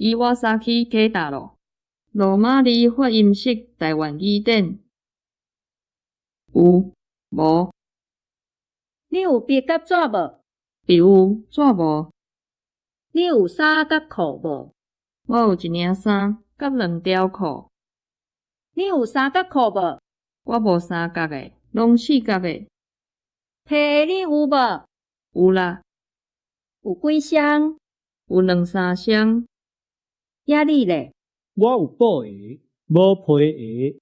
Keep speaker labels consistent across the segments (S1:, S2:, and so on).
S1: 伊瓦萨去加达罗，罗马尼发音式台湾语典。有，无？
S2: 你有笔甲纸无？
S1: 有，纸无？
S2: 你有衫甲裤无？
S1: 我有一领衫甲2条裤。
S2: 你有三角裤无？
S1: 我无三角的，拢4角的。
S2: 皮的你有无？
S1: 有啦。
S2: 有几双？
S1: 有2-3双。
S2: 呀你咧？
S3: 我有布鞋，无皮鞋。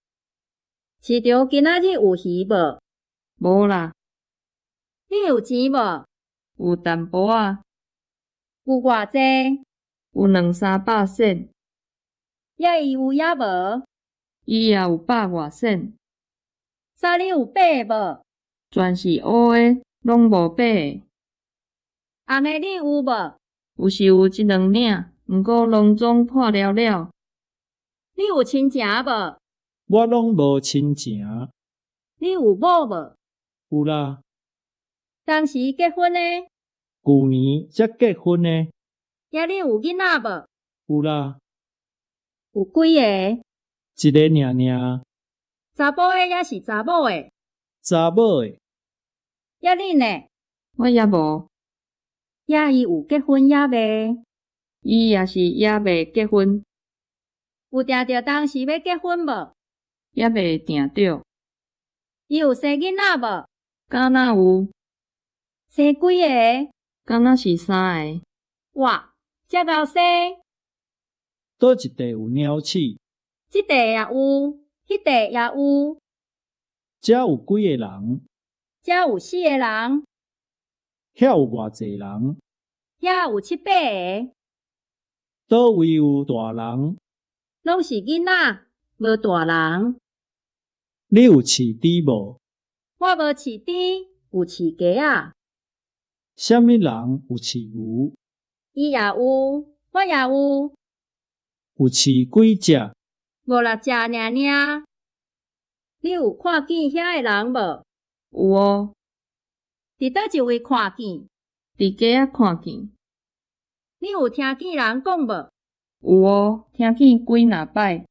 S2: 市场今仔日有鱼无？
S1: 无啦。
S2: 你有钱无？
S1: 有淡薄仔。
S2: 有偌济？
S1: 有200-300仙。
S2: 呀伊有呀无？
S1: 伊也有100外仙。
S2: 衫你有白无？
S1: 全是乌的，拢无白的。
S2: 红的你有无？
S1: 有是有1-2领，毋过拢总破了了。
S2: 你有亲情无？
S3: 我拢无亲情。
S2: 你有某无？
S3: 有啦。
S2: 当时结婚的？
S3: 旧年才结婚的。
S2: 呀你有囡仔无？
S3: 有啦。
S2: 有几个？
S3: 一个尔。
S2: 查甫的也是查某的？
S3: 查某的。
S2: 呀你呢？
S1: 我也无。
S2: 呀伊有结婚也未？
S1: 伊也是也未结婚。
S2: 有定着当时要结婚无？
S1: 也未定着。
S2: 伊有生囡仔无？
S1: 敢若有。
S2: 生几个？
S1: 敢若是3个。
S2: 哇，遮够生！
S3: 倒一地有鸟鼠？
S2: 这地也有，迄地也有。
S3: 遮有几个人？
S2: 遮有4个人。
S3: 遐有偌济人？
S2: 遐有7-8个。
S3: 倒位有大人？
S2: 拢是囡仔，无大人。
S3: 你有饲猪无？
S2: 我无饲猪，有饲鸡仔。
S3: 啥物人有饲牛？
S2: 伊也有，我也有。
S3: 有饲几只
S2: ？5-6只尔。你有看见遐个人无？
S1: 有哦。
S2: 伫倒一位看见？
S1: 伫街仔看见。
S2: 你有听见人讲无？
S1: 有哦，听见几若摆。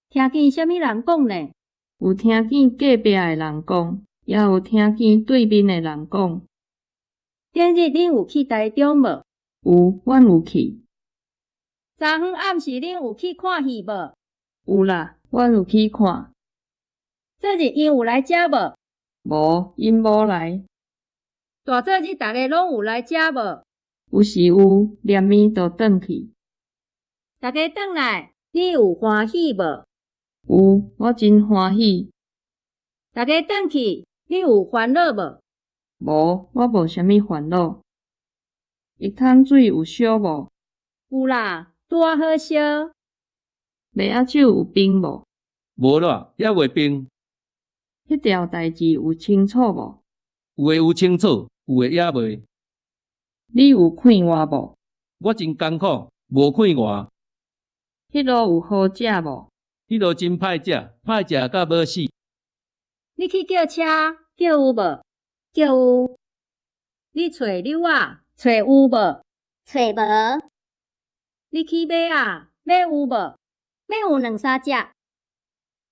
S2: 听见啥物人讲呢？
S1: 有听见隔壁的人讲，也有听见对面的人讲。
S2: 顶日恁有去台中无？
S1: 有，阮有去。
S2: 昨昏暗时恁有去看戏无？
S1: 有啦，阮有去看。
S2: 昨日因有来遮无？
S1: 无，因无来。
S2: 大昨日逐个拢有来遮无？
S1: 有时有，连暝就转去。
S2: 逐个转来，你有欢喜无？
S1: 有，我真欢喜。
S2: 逐个转去，你有烦恼无？
S1: 无，我无啥物烦恼。浴桶水有烧无？
S2: 有啦，拄啊好烧。
S1: 麦仔酒有冰无？
S4: 无啦，还未冰。
S1: 迄条代志有清楚无？
S4: 有诶有清楚，有诶也未。
S1: 你有看我无？
S4: 我真艰苦，无看我。
S1: 迄路有好食无？
S4: 迄路真歹食，歹食甲要死。
S2: 你去叫车，叫有无？叫有。你找柳啊，找有无？找无。你去马啊，马有无？马有2-3只。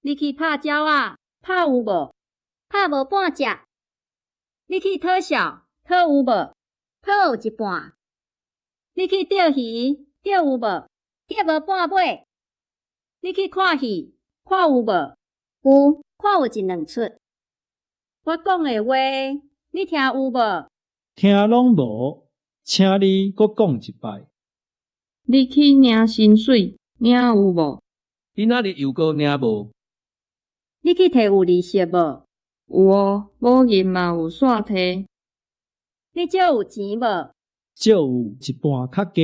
S2: 你去拍鸟啊，拍有无？拍无半只。你去讨笑，讨有无？讨有一半。你去钓鱼，钓有无？钓无半尾。你去看戏，看有无？有，看有1-2出。我讲的话，你听有无？
S3: 听拢无，请你搁讲一摆。
S1: 你去领薪水，领有无？
S4: 你哪里又搁领无？
S2: 你去摕有利息无？
S1: 有哦，某人嘛有煞摕。
S2: 你借有钱无？
S3: 借有一半较加。